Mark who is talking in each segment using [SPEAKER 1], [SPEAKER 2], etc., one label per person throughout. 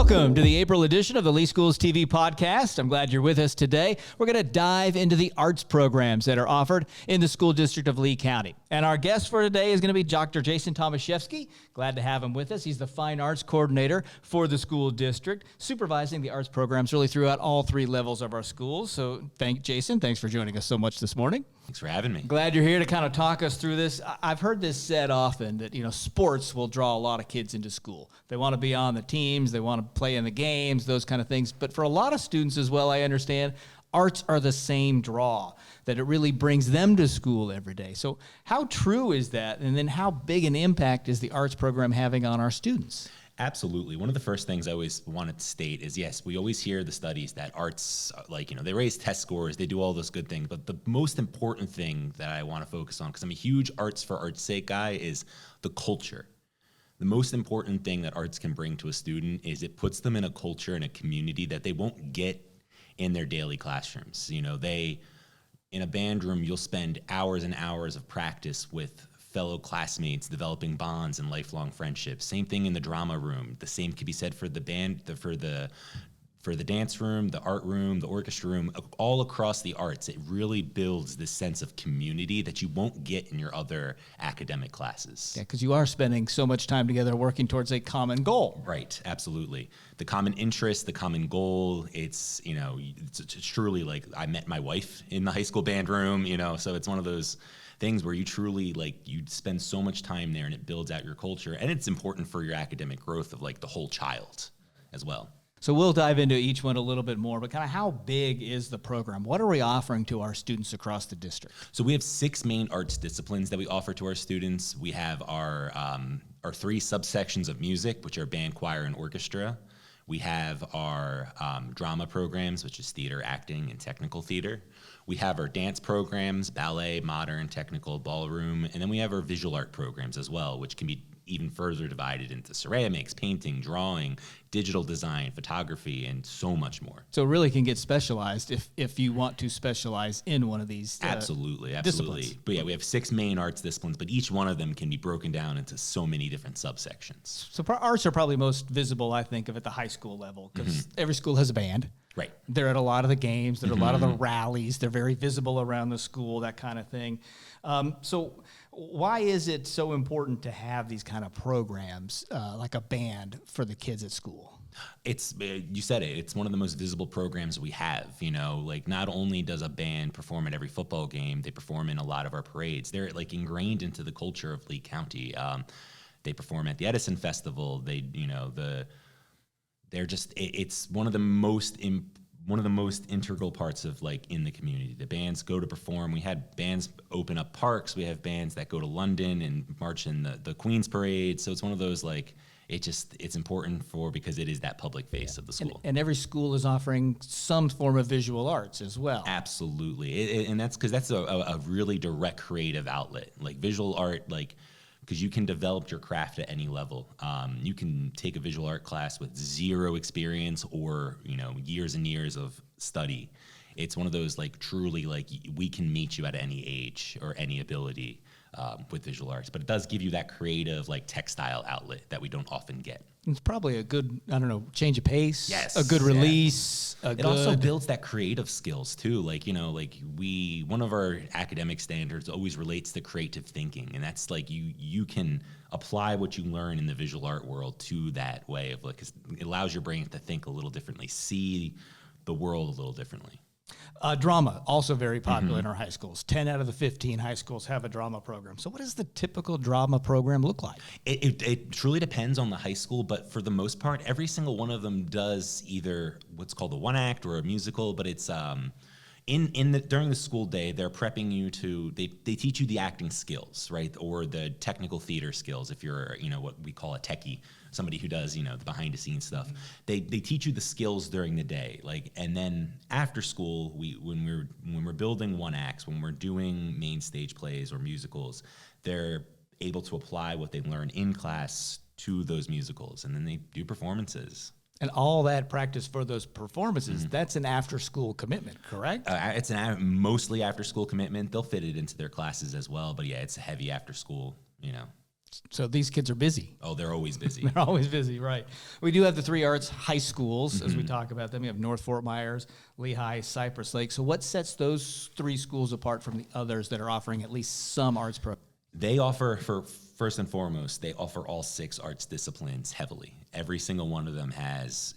[SPEAKER 1] Welcome to the April edition of the Lee Schools TV podcast. I'm glad you're with us today. We're going to dive into the arts programs that are offered in the school district of Lee County. And our guest for today is going to be Dr. Jason Thomashefsky. Glad to have him with us. He's the Fine Arts Coordinator for the school district, supervising the arts programs really throughout all three levels of our schools. So Jason, thanks for joining us so much this morning.
[SPEAKER 2] Thanks for having me.
[SPEAKER 1] Glad you're here to kind of talk us through this. I've heard this said often that, sports will draw a lot of kids into school. They want to be on the teams, they want to play in the games, those kind of things. But for a lot of students as well, I understand, arts are the same draw, that it really brings them to school every day. So how true is that? And then how big an impact is the arts program having on our students?
[SPEAKER 2] Absolutely. One of the first things I always wanted to state is, yes, we always hear the studies that arts, they raise test scores, they do all those good things. But the most important thing that I want to focus on, because I'm a huge arts for art's sake guy, is the culture. The most important thing that arts can bring to a student is it puts them in a culture and a community that they won't get in their daily classrooms. In a band room, you'll spend hours and hours of practice with fellow classmates, developing bonds and lifelong friendships. Same thing in the drama room. The same could be said for the band, for the dance room, the art room, the orchestra room. All across the arts, it really builds this sense of community that you won't get in your other academic classes.
[SPEAKER 1] Yeah, because you are spending so much time together working towards a common goal.
[SPEAKER 2] Right, absolutely. The common interest, the common goal, it's truly like I met my wife in the high school band room, so it's one of those things where you truly you spend so much time there and it builds out your culture, and it's important for your academic growth of the whole child as well.
[SPEAKER 1] So we'll dive into each one a little bit more, but kind of how big is the program? What are we offering to our students across the district?
[SPEAKER 2] So we have 6 main arts disciplines that we offer to our students. We have our 3 subsections of music, which are band, choir, and orchestra. We have our drama programs, which is theater, acting, and technical theater. We have our dance programs, ballet, modern, technical, ballroom, and then we have our visual art programs as well, which can be even further divided into ceramics, painting, drawing, digital design, photography, and so much more.
[SPEAKER 1] So it really can get specialized if you want to specialize in one of these
[SPEAKER 2] Absolutely.
[SPEAKER 1] disciplines.
[SPEAKER 2] But yeah, we have 6 main arts disciplines, but each one of them can be broken down into so many different subsections.
[SPEAKER 1] So arts are probably most visible, I think, at the high school level, because every school has a band.
[SPEAKER 2] Right.
[SPEAKER 1] They're at a lot of the games. They're at a lot of the rallies. They're very visible around the school, that kind of thing. So why is it so important to have these kind of programs, like a band, for the kids at school?
[SPEAKER 2] It's, you said it, it's one of the most visible programs we have. Not only does a band perform at every football game, they perform in a lot of our parades. They're ingrained into the culture of Lee County. They perform at the Edison Festival. It's one of the most integral parts of in the community. The bands go to perform. We had bands open up parks. We have bands that go to London and march in the Queen's Parade. So it's one of those it's important because it is that public face of the school.
[SPEAKER 1] And every school is offering some form of visual arts as well.
[SPEAKER 2] Absolutely. And that's because that's a really direct creative outlet. Visual art, because you can develop your craft at any level. You can take a visual art class with 0 experience or, years and years of study. It's one of those truly we can meet you at any age or any ability with visual arts. But it does give you that creative textile outlet that we don't often get.
[SPEAKER 1] It's probably a good, change of pace.
[SPEAKER 2] Yes.
[SPEAKER 1] A good release.
[SPEAKER 2] Yeah. It also builds that creative skills too. One of our academic standards always relates to creative thinking. And that's you can apply what you learn in the visual art world to that way of because it allows your brain to think a little differently, see the world a little differently.
[SPEAKER 1] Drama, also very popular in our high schools. 10 out of the 15 high schools have a drama program. So what does the typical drama program look like?
[SPEAKER 2] It truly depends on the high school, but for the most part, every single one of them does either what's called a one act or a musical, but it's during the school day, they're prepping you they teach you the acting skills, right? Or the technical theater skills if you're, what we call a techie, somebody who does, the behind the scenes stuff. They teach you the skills during the day. And then after school, when we're building one acts, when we're doing main stage plays or musicals, they're able to apply what they learn in class to those musicals. And then they do performances.
[SPEAKER 1] And all that practice for those performances, that's an after-school commitment, correct?
[SPEAKER 2] It's mostly after-school commitment. They'll fit it into their classes as well. But yeah, it's a heavy after-school,
[SPEAKER 1] So these kids are busy.
[SPEAKER 2] Oh, they're always busy.
[SPEAKER 1] They're always busy, right? We do have the 3 arts high schools as we talk about them. We have North Fort Myers, Lehigh, Cypress Lake. So what sets those 3 schools apart from the others that are offering at least some arts programs?
[SPEAKER 2] They offer, first and foremost, they offer all 6 arts disciplines heavily. Every single one of them has,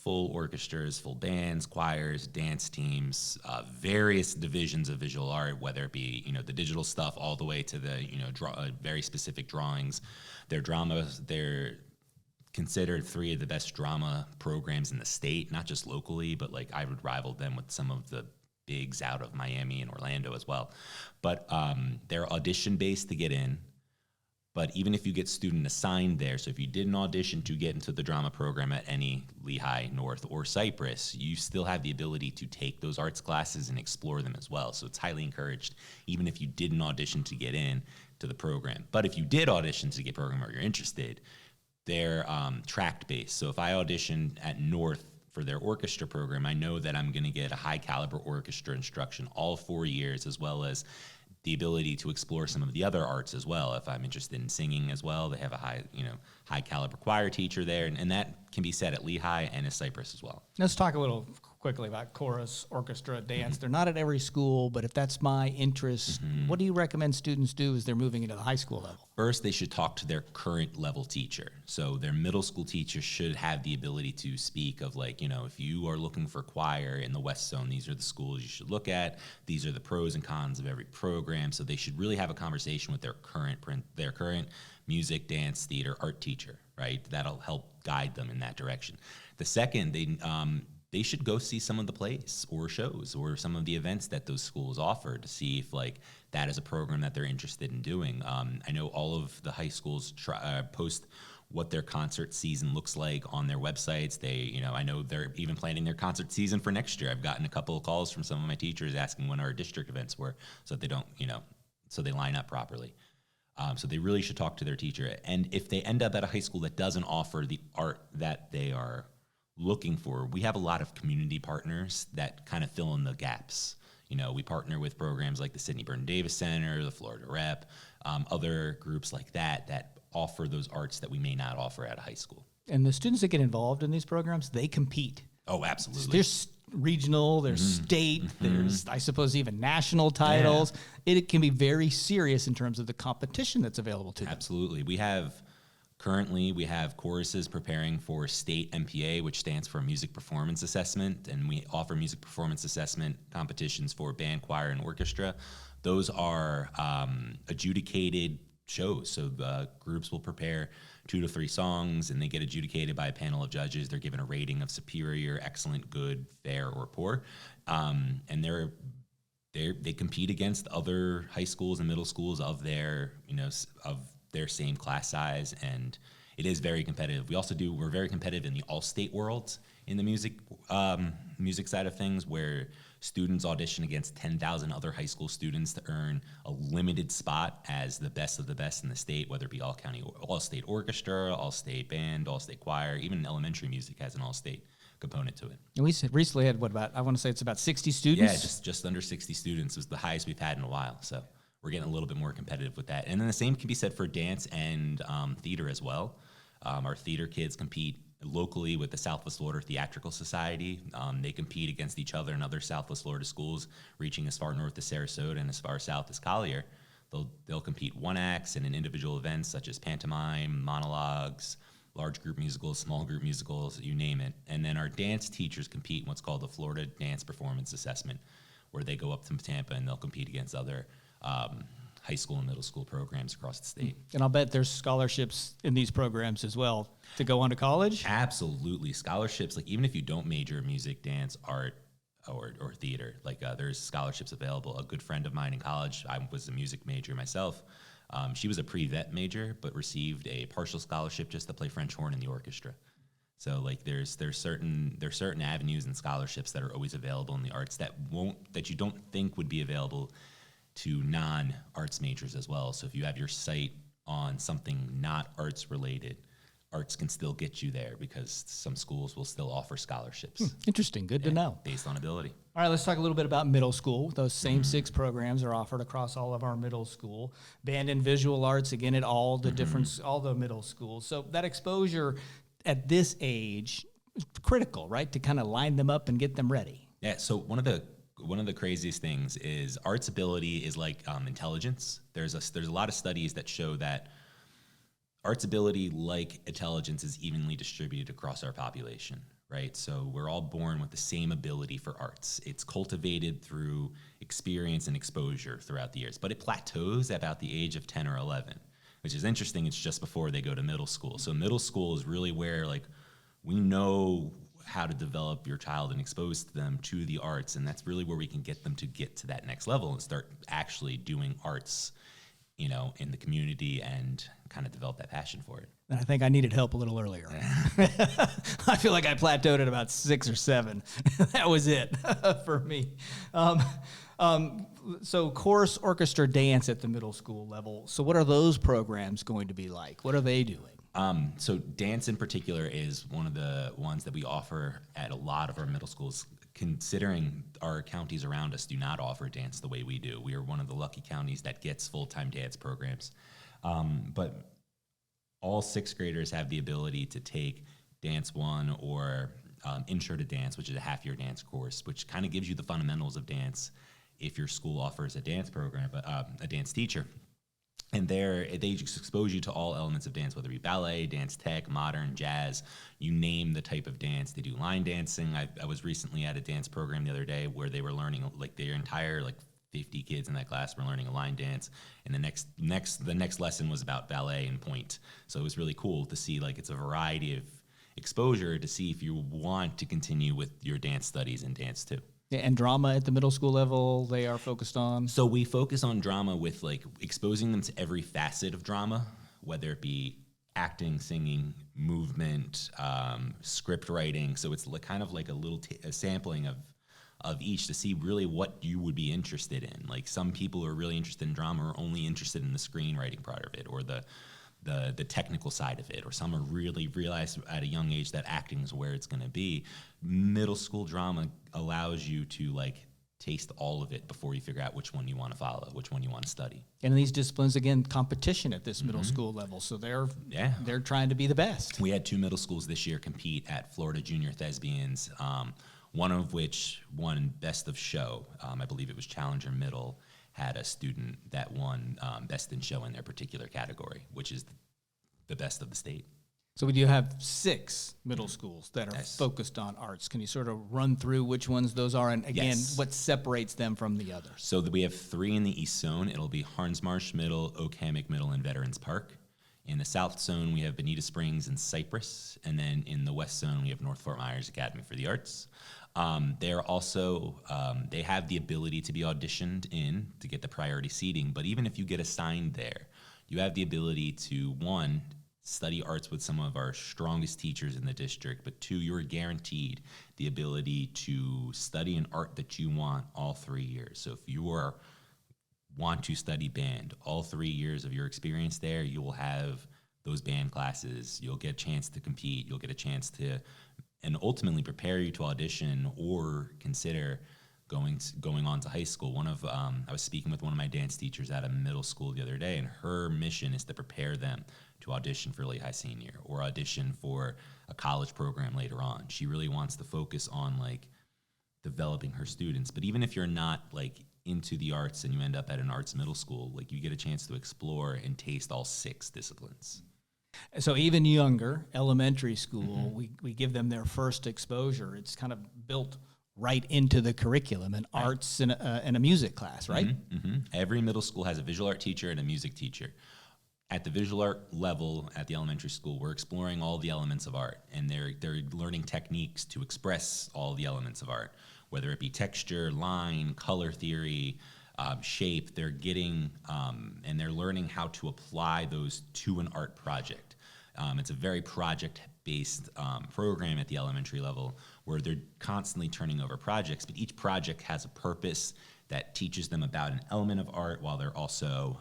[SPEAKER 2] full orchestras, full bands, choirs, dance teams, various divisions of visual art, whether it be, the digital stuff all the way to the, very specific drawings. Their dramas, they're considered 3 of the best drama programs in the state, not just locally, but like I would rival them with some of the bigs out of Miami and Orlando as well. But they're audition based to get in. But even if you get student assigned there, so if you did an audition to get into the drama program at any Lehigh, North, or Cypress, you still have the ability to take those arts classes and explore them as well. So it's highly encouraged, even if you didn't audition to get in to the program. But if you did audition to get program or you're interested, they're tract based. So if I audition at North for their orchestra program, I know that I'm going to get a high caliber orchestra instruction all 4 years, as well as the ability to explore some of the other arts as well. If I'm interested in singing as well, they have a high caliber choir teacher there, and that can be said at Lehigh and at Cypress as well.
[SPEAKER 1] Let's talk a little quickly about chorus, orchestra, dance. They're not at every school, but if that's my interest, what do you recommend students do as they're moving into the high school level?
[SPEAKER 2] First, they should talk to their current level teacher. So their middle school teacher should have the ability to speak of if you are looking for choir in the West Zone, these are the schools you should look at. These are the pros and cons of every program. So they should really have a conversation with their current music, dance, theater, art teacher, right? That'll help guide them in that direction. The second, they should go see some of the plays or shows or some of the events that those schools offer to see if that is a program that they're interested in doing. I know all of the high schools post what their concert season looks like on their websites. I know they're even planning their concert season for next year. I've gotten a couple of calls from some of my teachers asking when our district events were, so that they don't, so they line up properly. So they really should talk to their teacher. And if they end up at a high school that doesn't offer the art that they are looking for, we have a lot of community partners that kind of fill in the gaps. We partner with programs like the Sidney Burton Davis Center, the Florida Rep, other groups like that offer those arts that we may not offer at a high school.
[SPEAKER 1] And the students that get involved in these programs, they compete.
[SPEAKER 2] Oh, absolutely.
[SPEAKER 1] There's regional, there's state, there's, I suppose, even national titles. Yeah. It can be very serious in terms of the competition that's available to them.
[SPEAKER 2] Absolutely. Currently, we have choruses preparing for state MPA, which stands for Music Performance Assessment, and we offer music performance assessment competitions for band, choir, and orchestra. Those are adjudicated shows, so the groups will prepare 2 to 3 songs, and they get adjudicated by a panel of judges. They're given a rating of superior, excellent, good, fair, or poor, and they compete against other high schools and middle schools of their same class size, and it is very competitive. We're very competitive in the all-state world in the music side of things, where students audition against 10,000 other high school students to earn a limited spot as the best of the best in the state, whether it be all-state orchestra, all-state band, all-state choir. Even elementary music has an all-state component to it.
[SPEAKER 1] And we recently had about 60 students?
[SPEAKER 2] Yeah, just under 60 students was the highest we've had in a while, so we're getting a little bit more competitive with that. And then the same can be said for dance and theater as well. Our theater kids compete locally with the Southwest Florida Theatrical Society. They compete against each other and other Southwest Florida schools, reaching as far north as Sarasota and as far south as Collier. They'll compete one acts and in individual events such as pantomime, monologues, large group musicals, small group musicals, you name it. And then our dance teachers compete in what's called the Florida Dance Performance Assessment, where they go up to Tampa and they'll compete against other high school and middle school programs across the state.
[SPEAKER 1] And I'll bet there's scholarships in these programs as well to go on to college?
[SPEAKER 2] Absolutely. Scholarships, even if you don't major in music, dance, art, or theater, there's scholarships available. A good friend of mine in college, I was a music major myself. She was a pre-vet major, but received a partial scholarship just to play French horn in the orchestra. So there's certain avenues and scholarships that are always available in the arts that you don't think would be available to non-arts majors as well. So if you have your sight on something not arts related, arts can still get you there because some schools will still offer scholarships.
[SPEAKER 1] Interesting. Good to know.
[SPEAKER 2] Based on ability.
[SPEAKER 1] All right, let's talk a little bit about middle school. Those same 6 programs are offered across all of our middle school. Band and visual arts, again, at all the all the middle schools. So that exposure at this age is critical, right? To kind of line them up and get them ready.
[SPEAKER 2] Yeah. So one of the craziest things is arts ability is like intelligence. There's a lot of studies that show that arts ability, like intelligence, is evenly distributed across our population, right? So we're all born with the same ability for arts. It's cultivated through experience and exposure throughout the years, but it plateaus at about the age of 10 or 11, which is interesting. It's just before they go to middle school. So middle school is really where like we know how to develop your child and expose them to the arts, and that's really where we can get them to get to that next level and start actually doing arts, you know, in the community and kind of develop that passion for it.
[SPEAKER 1] And I think I needed help a little earlier. I feel like I plateaued at about 6 or 7. That was it for me. So chorus, orchestra, dance at the middle school level. So what are those programs going to be like? What are they doing?
[SPEAKER 2] So dance in particular is one of the ones that we offer at a lot of our middle schools, considering our counties around us do not offer dance the way we do. We are one of the lucky counties that gets full-time dance programs. But all 6th graders have the ability to take Dance 1 or Intro to Dance, which is a half-year dance course, which kind of gives you the fundamentals of dance if your school offers a dance program, a dance teacher. And there, they just expose you to all elements of dance, whether it be ballet, dance tech, modern, jazz, you name the type of dance. They do line dancing. I was recently at a dance program the other day where they were learning, like their entire, 50 kids in that class were learning a line dance. And the next lesson was about ballet and point. So it was really cool to see, it's a variety of exposure to see if you want to continue with your dance studies and dance too.
[SPEAKER 1] Yeah, and drama at the middle school level, they are focused on?
[SPEAKER 2] So we focus on drama with exposing them to every facet of drama, whether it be acting, singing, movement, script writing. So it's kind of like a sampling of each to see really what you would be interested in. Like some people are really interested in drama are only interested in the screenwriting part of it or the technical side of it, or some are really realize at a young age that acting is where it's going to be. Middle school drama allows you to taste all of it before you figure out which one you want to follow, which one you want to study.
[SPEAKER 1] And these disciplines, again, competition at this middle school level, so they're trying to be the best.
[SPEAKER 2] We had 2 middle schools this year compete at Florida Junior Thespians, one of which won Best of Show. I believe it was Challenger Middle had a student that won Best in Show in their particular category, which is the best of the state.
[SPEAKER 1] So we do have 6 middle schools that are focused on arts. Can you sort of run through which ones those are, and again, what separates them from the others?
[SPEAKER 2] So we have 3 in the East Zone. It'll be Harnsmarsh Middle, Oak Hammock Middle, and Veterans Park. In the South Zone, we have Bonita Springs and Cypress. And then in the West Zone, we have North Fort Myers Academy for the Arts. They're also, they have the ability to be auditioned in to get the priority seating. But even if you get assigned there, you have the ability to, 1, study arts with some of our strongest teachers in the district, but 2, you're guaranteed the ability to study an art that you want all 3 years. So if you want to study band, all 3 years of your experience there, you will have those band classes. You'll get a chance to compete. You'll get a chance to, and ultimately prepare you to audition or consider going on to high school. I was speaking with one of my dance teachers at a middle school the other day, and her mission is to prepare them to audition for late high senior or audition for a college program later on. She really wants to focus on developing her students. But even if you're not into the arts and you end up at an arts middle school, you get a chance to explore and taste all 6 disciplines.
[SPEAKER 1] So even younger, elementary school, we give them their first exposure. It's kind of built right into the curriculum, and arts and a music class, right?
[SPEAKER 2] Every middle school has a visual art teacher and a music teacher. At the visual art level at the elementary school, we're exploring all the elements of art, and they're learning techniques to express all the elements of art, whether it be texture, line, color theory, shape. They're getting and they're learning how to apply those to an art project. It's a very project-based program at the elementary level where they're constantly turning over projects, but each project has a purpose that teaches them about an element of art while they're also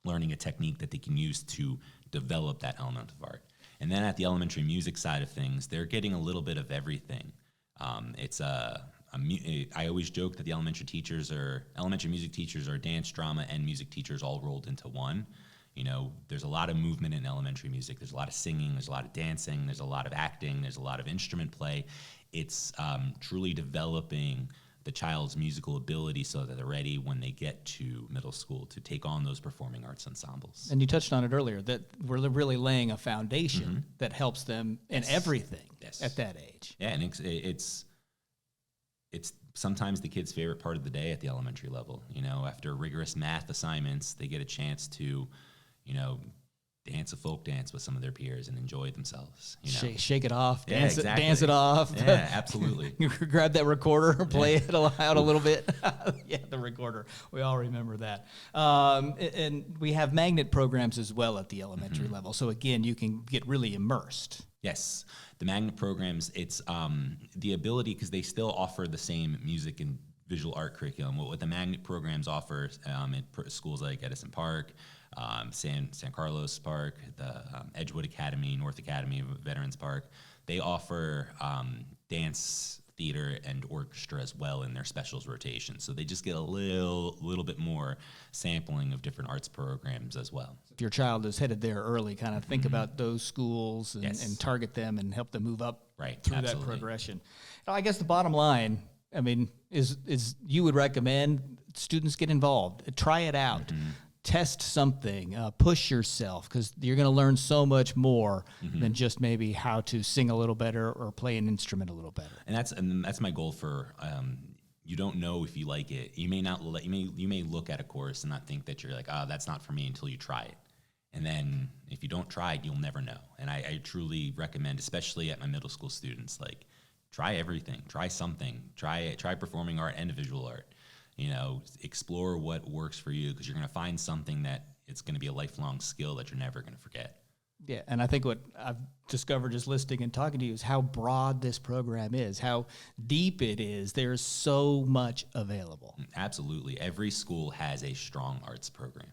[SPEAKER 2] learning a technique that they can use to develop that element of art. And then at the elementary music side of things, they're getting a little bit of everything. I always joke that the elementary music teachers are dance, drama, and music teachers all rolled into one. You know, there's a lot of movement in elementary music. There's a lot of singing. There's a lot of dancing. There's a lot of acting. There's a lot of instrument play. It's truly developing the child's musical ability so that they're ready when they get to middle school to take on those performing arts ensembles.
[SPEAKER 1] And you touched on it earlier, that we're really laying a foundation that helps them in everything at that age.
[SPEAKER 2] Yeah, and it's sometimes the kid's favorite part of the day at the elementary level. You know, after rigorous math assignments, they get a chance to, you know, dance a folk dance with some of their peers and enjoy themselves. You know?
[SPEAKER 1] Shake it off, dance it off.
[SPEAKER 2] Yeah, absolutely.
[SPEAKER 1] Grab that recorder and play it out a little bit. Yeah, the recorder. We all remember that. And we have magnet programs as well at the elementary level. So again, you can get really immersed.
[SPEAKER 2] Yes, the magnet programs, it's the ability, because they still offer the same music and visual art curriculum. What the magnet programs offer at schools like Edison Park, San Carlos Park, the Edgewood Academy, North Academy, Veterans Park, they offer dance, theater, and orchestra as well in their specials rotation. So they just get a little bit more sampling of different arts programs as well.
[SPEAKER 1] If your child is headed there early, kind of think about those schools and target them and help them move up through that progression. Now, I guess the bottom line, I mean, is you would recommend students get involved, try it out. Test something, push yourself, because you're going to learn so much more than just maybe how to sing a little better or play an instrument a little better.
[SPEAKER 2] And that's my goal for. You don't know if you like it. You may not. You may look at a course and not think that you're like, that's not for me until you try it. And then if you don't try it, you'll never know. And I truly recommend, especially at my middle school students, like try everything, try something, try performing art and visual art. You know, explore what works for you, because you're going to find something that it's going to be a lifelong skill that you're never going to forget.
[SPEAKER 1] Yeah, and I think what I've discovered just listening and talking to you is how broad this program is, how deep it is. There's so much available.
[SPEAKER 2] Absolutely. Every school has a strong arts program.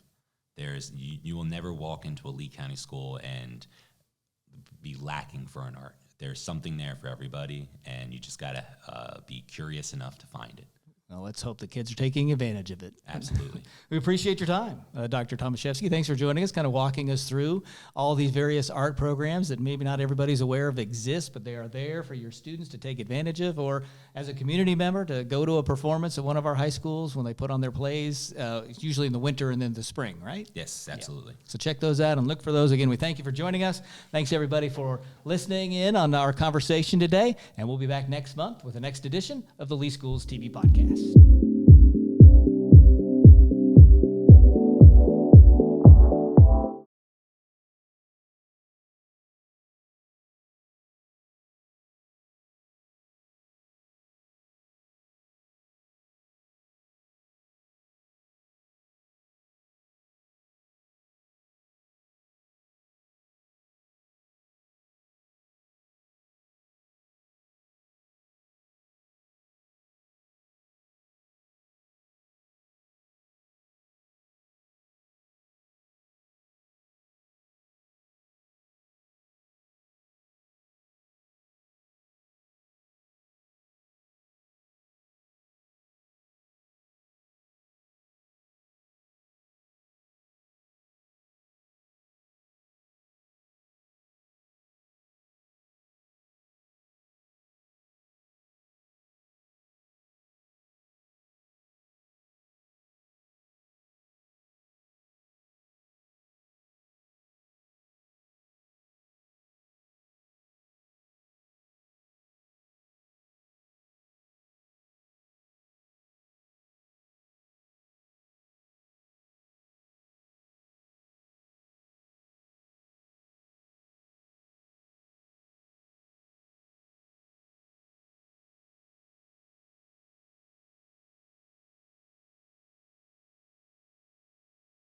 [SPEAKER 2] You will never walk into a Lee County school and be lacking for an art. There's something there for everybody, and you just got to be curious enough to find it.
[SPEAKER 1] Well, let's hope the kids are taking advantage of it.
[SPEAKER 2] Absolutely.
[SPEAKER 1] We appreciate your time, Dr. Thomashefsky. Thanks for joining us, kind of walking us through all these various art programs that maybe not everybody's aware of exist, but they are there for your students to take advantage of, or as a community member to go to a performance at one of our high schools when they put on their plays. It's usually in the winter and then the spring, right?
[SPEAKER 2] Yes, absolutely.
[SPEAKER 1] Yeah. So check those out and look for those. Again, we thank you for joining us. Thanks, everybody, for listening in on our conversation today, and we'll be back next month with the next edition of the Lee Schools TV Podcast.